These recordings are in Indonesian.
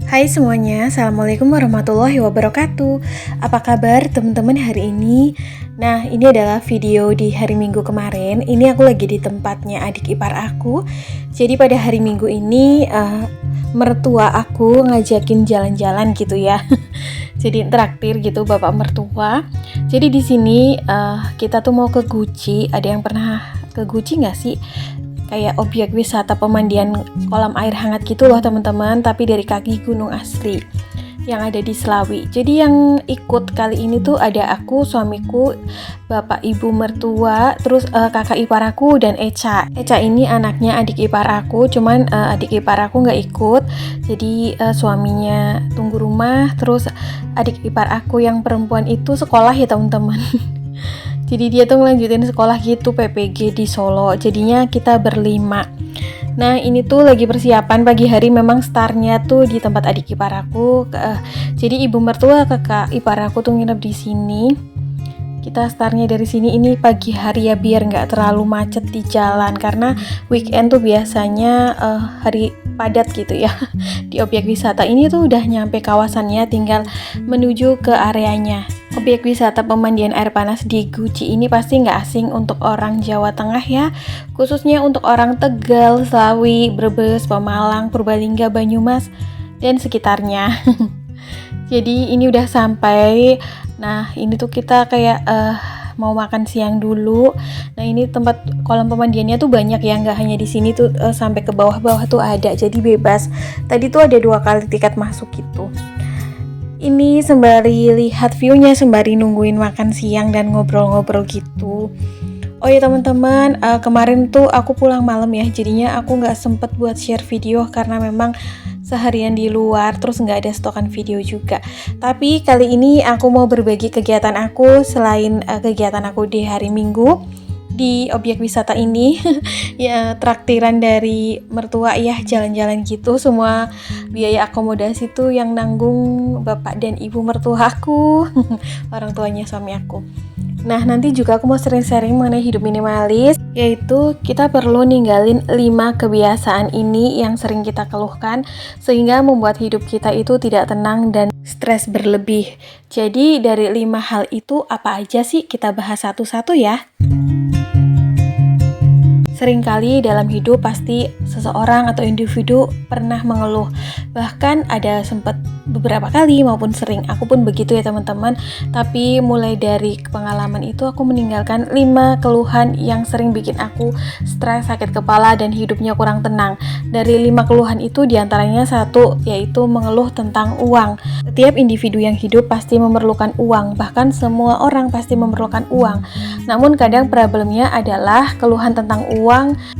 Hai semuanya, Assalamualaikum warahmatullahi wabarakatuh. Apa kabar teman-teman hari ini? Nah, ini adalah video di hari Minggu kemarin. Ini aku lagi di tempatnya adik ipar aku. Jadi pada hari Minggu ini mertua aku ngajakin jalan-jalan gitu ya. Jadi traktir gitu bapak mertua. Jadi di sini kita tuh mau ke Guci. Ada yang pernah ke Guci nggak sih? Kayak objek wisata pemandian kolam air hangat gitu loh teman-teman, tapi dari kaki gunung asli yang ada di Slawi. Jadi yang ikut kali ini tuh ada aku, suamiku, bapak ibu mertua, terus kakak ipar aku dan Eca. Eca ini anaknya adik ipar aku, cuman adik ipar aku nggak ikut. Jadi suaminya tunggu rumah, terus adik ipar aku yang perempuan itu sekolah ya teman-teman. Jadi dia tuh ngelanjutin sekolah gitu PPG di Solo. Jadinya kita berlima. Nah ini tuh lagi persiapan pagi hari, memang startnya tuh di tempat adik ipar aku. Jadi ibu mertua kakak ipar aku tuh nginep di sini. Kita startnya dari sini, ini pagi hari ya biar nggak terlalu macet di jalan, karena weekend tuh biasanya hari padat gitu ya. Di objek wisata ini tuh udah nyampe kawasannya, tinggal menuju ke areanya. Objek wisata pemandian air panas di Guci ini pasti nggak asing untuk orang Jawa Tengah ya, khususnya untuk orang Tegal, Slawi, Brebes, Pemalang, Purbalingga, Banyumas, dan sekitarnya. Jadi ini udah sampai. Nah ini tuh kita kayak mau makan siang dulu. Nah ini tempat kolam pemandiannya tuh banyak ya, nggak hanya di sini tuh, sampai ke bawah-bawah tuh ada. Jadi bebas. Tadi tuh ada 2 kali tiket masuk gitu. Ini sembari lihat view-nya, sembari nungguin makan siang dan ngobrol-ngobrol gitu. Oh ya teman-teman, kemarin tuh aku pulang malam ya, jadinya aku nggak sempet buat share video karena memang seharian di luar, terus nggak ada stokan video juga. Tapi kali ini aku mau berbagi kegiatan aku selain kegiatan aku di hari Minggu di objek wisata ini. Ya traktiran dari mertua ya, jalan-jalan gitu, semua biaya akomodasi tuh yang nanggung bapak dan ibu mertua aku. Orang tuanya suami aku. Nah nanti juga aku mau sering-sharing mengenai hidup minimalis, yaitu kita perlu ninggalin 5 kebiasaan ini yang sering kita keluhkan, sehingga membuat hidup kita itu tidak tenang dan stres berlebih. Jadi dari 5 hal itu apa aja sih, kita bahas satu-satu ya. Seringkali dalam hidup pasti seseorang atau individu pernah mengeluh. Bahkan ada sempat beberapa kali maupun sering, aku pun begitu ya teman-teman. Tapi mulai dari pengalaman itu aku meninggalkan 5 keluhan yang sering bikin aku stres, sakit kepala, dan hidupnya kurang tenang. Dari 5 keluhan itu diantaranya 1, yaitu mengeluh tentang uang. Setiap individu yang hidup pasti memerlukan uang, bahkan semua orang pasti memerlukan uang. Namun kadang problemnya adalah keluhan tentang uang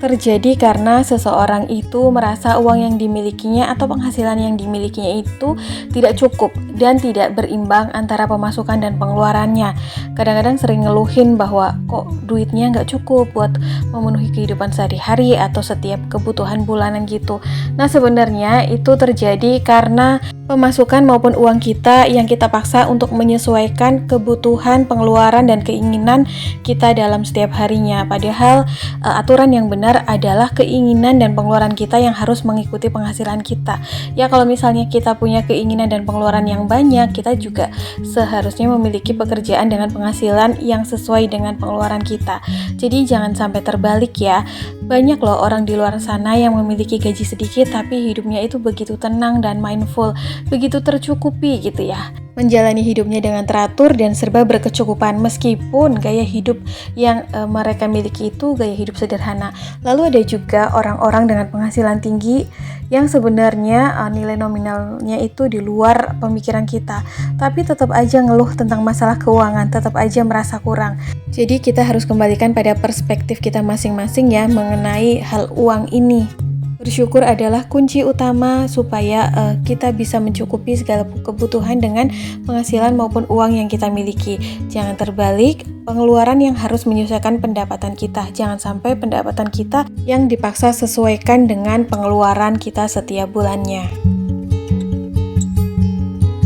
terjadi karena seseorang itu merasa uang yang dimilikinya atau penghasilan yang dimilikinya itu tidak cukup dan tidak berimbang antara pemasukan dan pengeluarannya. Kadang-kadang sering ngeluhin bahwa kok duitnya nggak cukup buat memenuhi kehidupan sehari-hari atau setiap kebutuhan bulanan gitu. Nah sebenarnya itu terjadi karena pemasukan maupun uang kita yang kita paksa untuk menyesuaikan kebutuhan, pengeluaran, dan keinginan kita dalam setiap harinya. Padahal aturan yang benar adalah keinginan dan pengeluaran kita yang harus mengikuti penghasilan kita. Ya kalau misalnya kita punya keinginan dan pengeluaran yang banyak, kita juga seharusnya memiliki pekerjaan dengan penghasilan yang sesuai dengan pengeluaran kita. Jadi jangan sampai terbalik ya. Banyak loh orang di luar sana yang memiliki gaji sedikit tapi hidupnya itu begitu tenang dan mindful, begitu tercukupi gitu ya, menjalani hidupnya dengan teratur dan serba berkecukupan, meskipun gaya hidup yang mereka miliki itu gaya hidup sederhana. Lalu ada juga orang-orang dengan penghasilan tinggi yang sebenarnya nilai nominalnya itu di luar pemikiran kita, tapi tetap aja ngeluh tentang masalah keuangan, tetap aja merasa kurang. Jadi kita harus kembalikan pada perspektif kita masing-masing ya mengenai hal uang ini. Bersyukur adalah kunci utama supaya kita bisa mencukupi segala kebutuhan dengan penghasilan maupun uang yang kita miliki. Jangan terbalik, pengeluaran yang harus menyesuaikan pendapatan kita. Jangan sampai pendapatan kita yang dipaksa sesuaikan dengan pengeluaran kita setiap bulannya.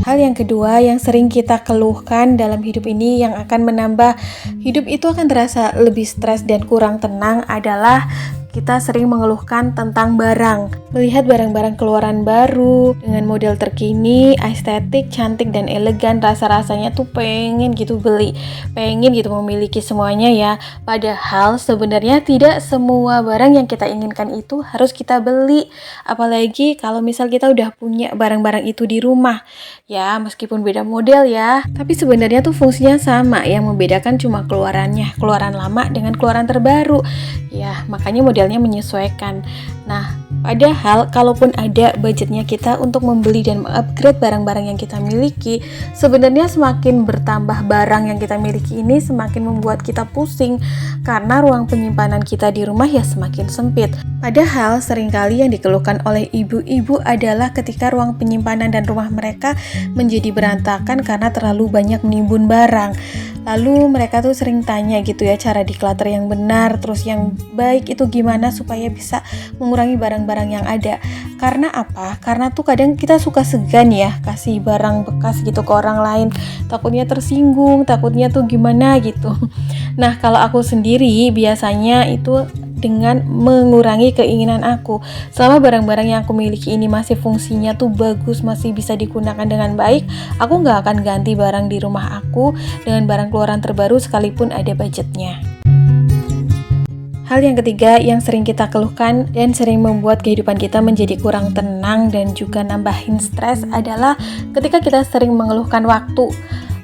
Hal yang kedua yang sering kita keluhkan dalam hidup ini yang akan menambah hidup itu akan terasa lebih stres dan kurang tenang adalah kita sering mengeluhkan tentang barang. Melihat barang-barang keluaran baru dengan model terkini, estetik, cantik dan elegan, rasa-rasanya tuh pengen gitu beli, pengen gitu memiliki semuanya ya. Padahal sebenarnya tidak semua barang yang kita inginkan itu harus kita beli. Apalagi kalau misal kita udah punya barang-barang itu di rumah. Ya, meskipun beda model ya, tapi sebenarnya tuh fungsinya sama. Yang membedakan cuma keluarannya, keluaran lama dengan keluaran terbaru. Ya, makanya modelnya menyesuaikan. Nah, padahal kalaupun ada budgetnya kita untuk membeli dan mengupgrade barang-barang yang kita miliki, sebenarnya semakin bertambah barang yang kita miliki ini semakin membuat kita pusing karena ruang penyimpanan kita di rumah ya semakin sempit. Padahal seringkali yang dikeluhkan oleh ibu-ibu adalah ketika ruang penyimpanan dan rumah mereka menjadi berantakan karena terlalu banyak menimbun barang. Lalu mereka tuh sering tanya gitu ya, cara declutter yang benar, terus yang baik itu gimana supaya bisa mengurangi barang-barang yang ada. Karena apa? Karena tuh kadang kita suka segan ya kasih barang bekas gitu ke orang lain, takutnya tersinggung, takutnya tuh gimana gitu. Nah, kalau aku sendiri biasanya itu dengan mengurangi keinginan aku. Selama barang-barang yang aku miliki ini masih fungsinya tuh bagus, masih bisa digunakan dengan baik, aku nggak akan ganti barang di rumah aku dengan barang keluaran terbaru sekalipun ada budgetnya. Hal yang ketiga yang sering kita keluhkan dan sering membuat kehidupan kita menjadi kurang tenang dan juga nambahin stres adalah ketika kita sering mengeluhkan waktu.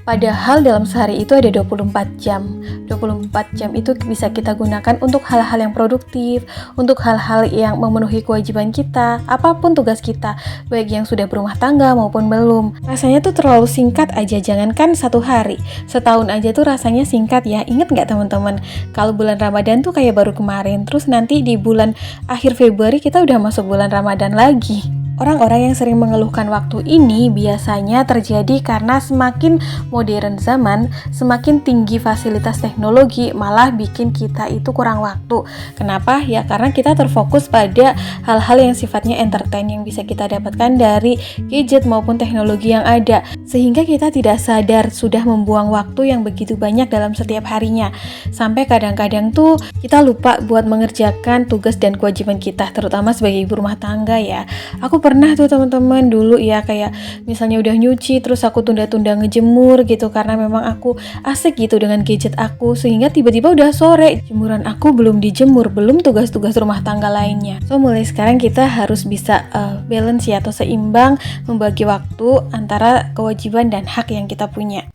Padahal dalam sehari itu ada 24 jam. 24 jam itu bisa kita gunakan untuk hal-hal yang produktif, untuk hal-hal yang memenuhi kewajiban kita, apapun tugas kita, baik yang sudah berumah tangga maupun belum. Rasanya tuh terlalu singkat aja, jangankan satu hari, setahun aja tuh rasanya singkat ya. Ingat nggak teman-teman? Kalau bulan Ramadan tuh kayak baru kemarin, terus nanti di bulan akhir Februari kita udah masuk bulan Ramadan lagi. Orang-orang yang sering mengeluhkan waktu ini biasanya terjadi karena semakin modern zaman, semakin tinggi fasilitas teknologi, malah bikin kita itu kurang waktu. Kenapa? Ya karena kita terfokus pada hal-hal yang sifatnya entertain yang bisa kita dapatkan dari gadget maupun teknologi yang ada, sehingga kita tidak sadar sudah membuang waktu yang begitu banyak dalam setiap harinya. Sampai kadang-kadang tuh kita lupa buat mengerjakan tugas dan kewajiban kita, terutama sebagai ibu rumah tangga ya. Aku pernah tuh teman-teman dulu ya, kayak misalnya udah nyuci terus aku tunda-tunda ngejemur gitu karena memang aku asik gitu dengan gadget aku, sehingga tiba-tiba udah sore, jemuran aku belum dijemur, belum tugas-tugas rumah tangga lainnya. So mulai sekarang kita harus bisa balance ya, atau seimbang membagi waktu antara kewajiban dan hak yang kita punya.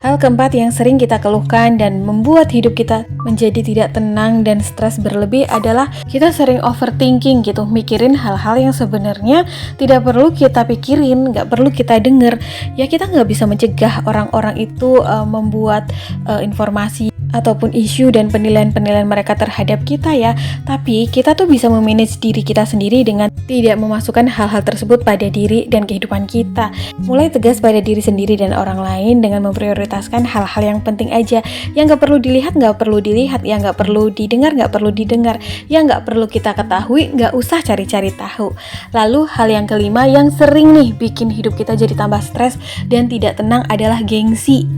Hal keempat yang sering kita keluhkan dan membuat hidup kita menjadi tidak tenang dan stres berlebih adalah kita sering overthinking gitu, mikirin hal-hal yang sebenarnya tidak perlu kita pikirin, nggak perlu kita denger. Ya kita nggak bisa mencegah orang-orang itu membuat informasi ataupun isu dan penilaian-penilaian mereka terhadap kita ya, tapi kita tuh bisa memanage diri kita sendiri dengan tidak memasukkan hal-hal tersebut pada diri dan kehidupan kita. Mulai tegas pada diri sendiri dan orang lain dengan memprioritaskan hal-hal yang penting aja, yang gak perlu dilihat, gak perlu dilihat, yang gak perlu didengar, gak perlu didengar, yang gak perlu kita ketahui, gak usah cari-cari tahu. Lalu hal yang kelima yang sering nih bikin hidup kita jadi tambah stres dan tidak tenang adalah gengsi.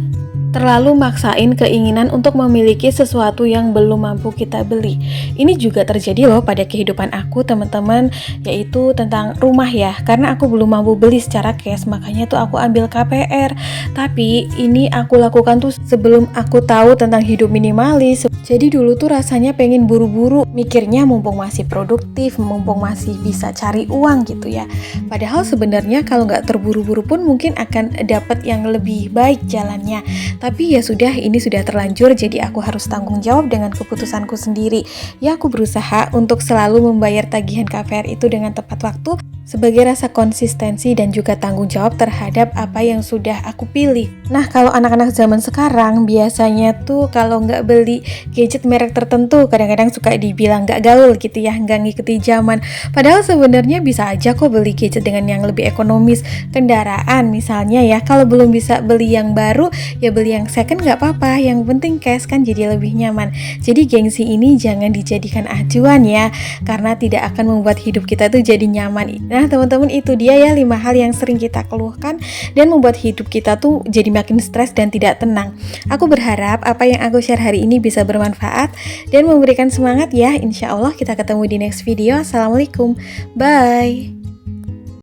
Terlalu maksain keinginan untuk memiliki sesuatu yang belum mampu kita beli. Ini juga terjadi loh pada kehidupan aku teman-teman, yaitu tentang rumah ya. Karena aku belum mampu beli secara cash, makanya tuh aku ambil KPR. Tapi ini aku lakukan tuh sebelum aku tahu tentang hidup minimalis. Jadi dulu tuh rasanya pengen buru-buru, mikirnya mumpung masih produktif, mumpung masih bisa cari uang gitu ya. Padahal sebenarnya kalau nggak terburu-buru pun mungkin akan dapat yang lebih baik jalannya. Tapi ya sudah, ini sudah terlanjur, jadi aku harus tanggung jawab dengan keputusanku sendiri. Ya aku berusaha untuk selalu membayar tagihan KPR itu dengan tepat waktu, sebagai rasa konsistensi dan juga tanggung jawab terhadap apa yang sudah aku pilih. Nah kalau anak-anak zaman sekarang biasanya tuh kalau nggak beli gadget merek tertentu kadang-kadang suka dibilang nggak gaul gitu ya, nggak ngikuti zaman. Padahal sebenarnya bisa aja kok beli gadget dengan yang lebih ekonomis. Kendaraan misalnya ya, kalau belum bisa beli yang baru ya beli yang second nggak apa-apa, yang penting cash kan jadi lebih nyaman. Jadi gengsi ini jangan dijadikan acuan ya, karena tidak akan membuat hidup kita tuh jadi nyaman. Nah teman-teman, itu dia ya 5 hal yang sering kita keluhkan dan membuat hidup kita tuh jadi makin stres dan tidak tenang. Aku berharap apa yang aku share hari ini bisa bermanfaat dan memberikan semangat ya. Insya Allah kita ketemu di next video. Assalamualaikum, bye.